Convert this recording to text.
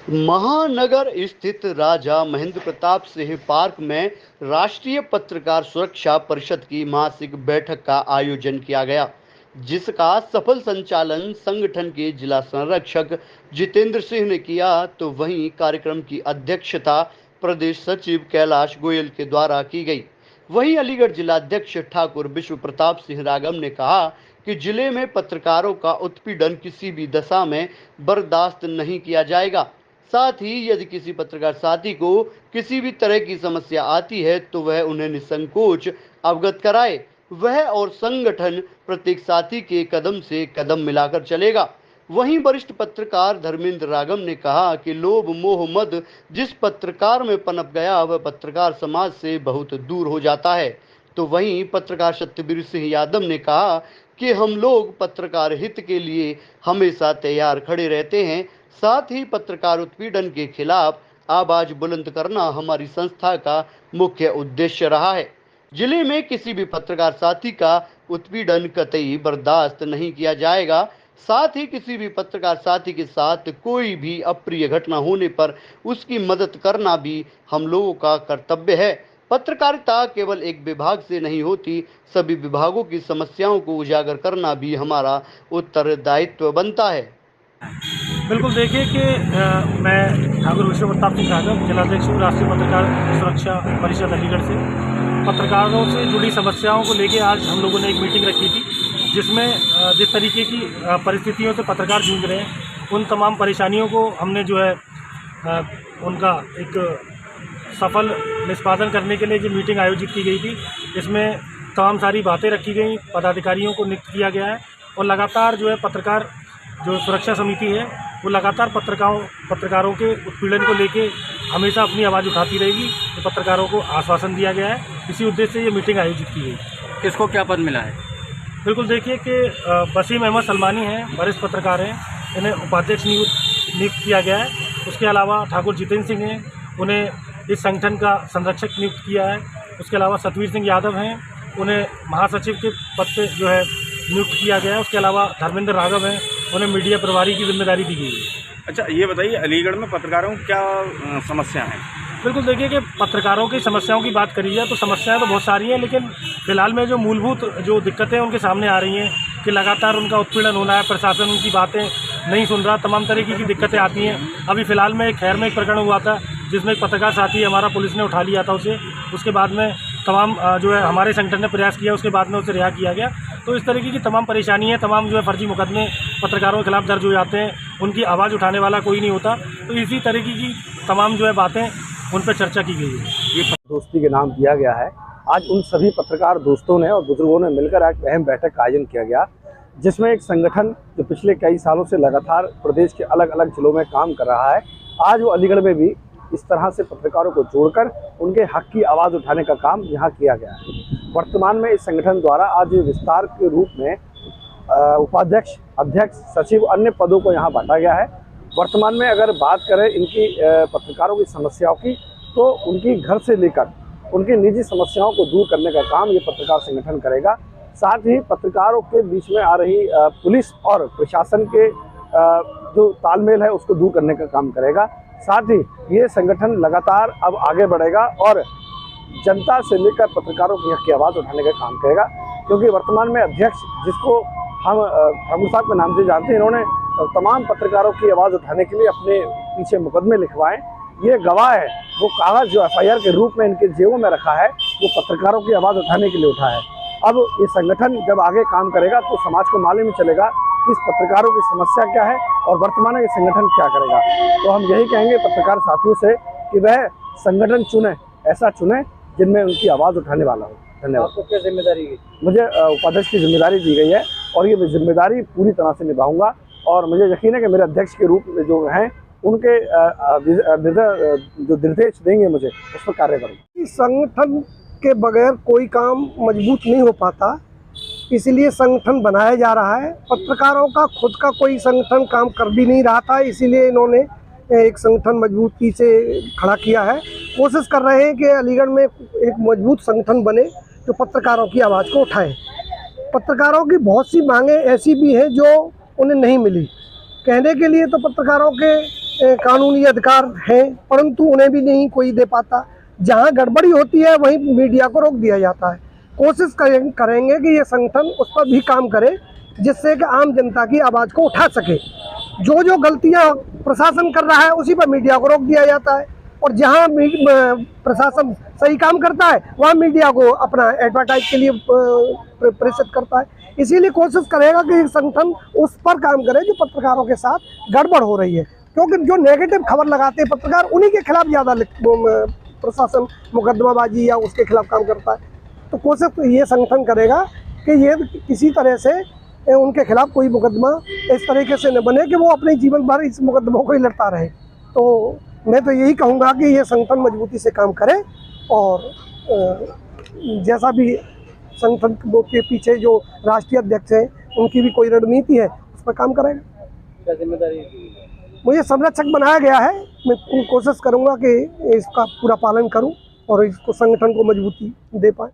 महानगर स्थित राजा महेंद्र प्रताप सिंह पार्क में राष्ट्रीय पत्रकार सुरक्षा परिषद की मासिक बैठक का आयोजन किया गया, जिसका सफल संचालन संगठन के जिला संरक्षक जितेंद्र सिंह ने किया। तो वहीं कार्यक्रम की अध्यक्षता प्रदेश सचिव कैलाश गोयल के द्वारा की गई। वहीं अलीगढ़ जिलाध्यक्ष ठाकुर विश्व प्रताप सिंह रागम ने कहा कि जिले में पत्रकारों का उत्पीड़न किसी भी दशा में बर्दाश्त नहीं किया जाएगा। साथ ही यदि किसी पत्रकार साथी को किसी भी तरह की समस्या आती है तो वह उन्हें निसंकोच अवगत कराए। वह और संगठन प्रत्येक साथी के कदम से कदम मिलाकर चलेगा। वहीं वरिष्ठ पत्रकार धर्मेंद्र रागम ने कहा कि लोभ मोह मद जिस पत्रकार में पनप गया वह पत्रकार समाज से बहुत दूर हो जाता है। तो वहीं पत्रकार सत्यवीर सिंह यादव ने कहा कि हम लोग पत्रकार हित के लिए हमेशा तैयार खड़े रहते हैं। साथ ही पत्रकार उत्पीड़न के खिलाफ आवाज बुलंद करना हमारी संस्था का मुख्य उद्देश्य रहा है। जिले में किसी भी पत्रकार साथी का उत्पीड़न कतई बर्दाश्त नहीं किया जाएगा। साथ ही किसी भी पत्रकार साथी के साथ कोई भी अप्रिय घटना होने पर उसकी मदद करना भी हम लोगों का कर्तव्य है। पत्रकारिता केवल एक विभाग से नहीं होती, सभी विभागों की समस्याओं को उजागर करना भी हमारा उत्तरदायित्व बनता है। बिल्कुल, देखिए कि मैं ठाकुर विश्व प्रताप सिंह रागम, जिलाध्यक्ष हूँ राष्ट्रीय पत्रकार सुरक्षा परिषद अलीगढ़ से। पत्रकारों से जुड़ी समस्याओं को लेकर आज हम लोगों ने एक मीटिंग रखी थी, जिसमें जिस तरीके की परिस्थितियों से पत्रकार जूझ रहे हैं उन तमाम परेशानियों को हमने जो है उनका एक सफल निष्पादन करने के लिए जो मीटिंग आयोजित की गई थी, इसमें तमाम सारी बातें रखी गई, पदाधिकारियों को नियुक्त किया गया है और लगातार जो है पत्रकार जो सुरक्षा समिति है वो लगातार पत्रकारों के उत्पीड़न को लेके हमेशा अपनी आवाज़ उठाती रहेगी। तो पत्रकारों को आश्वासन दिया गया है, इसी उद्देश्य से ये मीटिंग आयोजित की गई। किसको क्या पद मिला है? बिल्कुल, देखिए कि वसीम अहमद सलमानी हैं, वरिष्ठ पत्रकार हैं, इन्हें उपाध्यक्ष नियुक्त किया गया है। उसके अलावा ठाकुर जितेंद्र सिंह हैं, उन्हें इस संगठन का संरक्षक नियुक्त किया है। उसके अलावा सतवीर सिंह यादव हैं, उन्हें महासचिव के पद पर जो है नियुक्त किया गया है। उसके अलावा धर्मेंद्र राघव हैं, उन्हें मीडिया प्रभारी की जिम्मेदारी दी गई है। अच्छा, ये बताइए अलीगढ़ में पत्रकारों की क्या समस्या है? बिल्कुल, देखिए कि पत्रकारों की समस्याओं की बात करी जाए तो समस्याएं तो बहुत सारी हैं, लेकिन फिलहाल में जो मूलभूत जो दिक्कतें उनके सामने आ रही हैं कि लगातार उनका उत्पीड़न होना है, प्रशासन उनकी बातें नहीं सुन रहा, तमाम तरीके की दिक्कतें आती हैं। अभी फ़िलहाल में एक खैर में एक प्रकरण हुआ था जिसमें एक पत्रकार साथी हमारा पुलिस ने उठा लिया था उसे। उसके बाद में तमाम जो है हमारे संगठन ने प्रयास किया, उसके बाद में उसे रिहा किया गया। तो इस तरीके की तमाम परेशानी है, तमाम जो है फर्जी मुकदमे पत्रकारों के खिलाफ दर्ज हो जाते हैं, उनकी आवाज़ उठाने वाला कोई नहीं होता। तो इसी तरीके की तमाम जो है बातें उन पर चर्चा की गई है। ये दोस्ती के नाम दिया गया है। आज उन सभी पत्रकार दोस्तों ने और बुजुर्गों ने मिलकर एक अहम बैठक का आयोजन किया गया, जिसमें एक संगठन जो पिछले कई सालों से लगातार प्रदेश के अलग अलग जिलों में काम कर रहा है, आज वो अलीगढ़ में भी इस तरह से पत्रकारों को जोड़कर उनके हक की आवाज़ उठाने का काम यहाँ किया गया है। वर्तमान में इस संगठन द्वारा आज विस्तार के रूप में उपाध्यक्ष, अध्यक्ष, सचिव, अन्य पदों को यहाँ बांटा गया है। वर्तमान में अगर बात करें इनकी पत्रकारों की समस्याओं की, तो उनकी घर से लेकर उनकी निजी समस्याओं को दूर करने का काम ये पत्रकार संगठन करेगा। साथ ही पत्रकारों के बीच में आ रही पुलिस और प्रशासन के जो तालमेल है उसको दूर करने का काम करेगा। साथ ही ये संगठन लगातार अब आगे बढ़ेगा और जनता से लेकर पत्रकारों की हक की आवाज़ उठाने का काम करेगा, क्योंकि वर्तमान में अध्यक्ष, जिसको हम ठाकुर साहब के नाम से जानते हैं, इन्होंने तमाम पत्रकारों की आवाज़ उठाने के लिए अपने पीछे मुकदमे लिखवाएं। ये गवाह है, वो कागज़ जो FIR के रूप में इनके जेबों में रखा है, वो पत्रकारों की आवाज़ उठाने के लिए उठा है। अब ये संगठन जब आगे काम करेगा तो समाज को मालूम चलेगा कि इस पत्रकारों की समस्या क्या है और वर्तमान में ये संगठन क्या करेगा। तो हम यही कहेंगे पत्रकार साथियों से कि वह संगठन चुने, ऐसा चुने जिनमें उनकी आवाज़ उठाने वाला हो। धन्यवाद। आपको क्या जिम्मेदारी है? मुझे उपाध्यक्ष की जिम्मेदारी दी गई है और ये जिम्मेदारी पूरी तरह से निभाऊंगा और मुझे यकीन है कि मेरे अध्यक्ष के रूप में जो हैं उनके जो निर्देश देंगे मुझे उस पर कार्य करूँगा। संगठन के बगैर कोई काम मजबूत नहीं हो पाता, इसीलिए संगठन बनाया जा रहा है। पत्रकारों का खुद का कोई संगठन काम कर भी नहीं रहा था, इसीलिए इन्होंने एक संगठन मजबूती से खड़ा किया है। कोशिश कर रहे हैं कि अलीगढ़ में एक मजबूत संगठन बने जो पत्रकारों की आवाज़ को उठाए। पत्रकारों की बहुत सी मांगें ऐसी भी हैं जो उन्हें नहीं मिली, कहने के लिए तो पत्रकारों के कानूनी अधिकार हैं, परंतु उन्हें भी नहीं कोई दे पाता। जहां गड़बड़ी होती है वहीं मीडिया को रोक दिया जाता है। कोशिश करेंगे कि ये संगठन उस पर भी काम करे, जिससे कि आम जनता की आवाज़ को उठा सके। जो जो गलतियां प्रशासन कर रहा है उसी पर मीडिया को रोक दिया जाता है, और जहां प्रशासन सही काम करता है वहां मीडिया को अपना एडवर्टाइज के लिए प्रेषित करता है। इसीलिए कोशिश करेगा कि संगठन उस पर काम करे जो पत्रकारों के साथ गड़बड़ हो रही है, क्योंकि जो नेगेटिव खबर लगाते हैं पत्रकार, उन्हीं के खिलाफ ज़्यादा प्रशासन मुकदमाबाजी या उसके खिलाफ काम करता है। तो कोशिश ये संगठन करेगा कि ये किसी तरह से उनके खिलाफ कोई मुकदमा इस तरीके से न बने कि वो अपने जीवन भर इस मुकदमों को ही लड़ता रहे। तो मैं तो यही कहूँगा कि ये संगठन मजबूती से काम करे, और जैसा भी संगठन के पीछे जो राष्ट्रीय अध्यक्ष हैं उनकी भी कोई रणनीति है उस पर काम करेगा। क्या जिम्मेदारी? मुझे संरक्षक बनाया गया है, मैं कोशिश करूँगा कि इसका पूरा पालन करूँ और इसको संगठन को मजबूती दे पाए।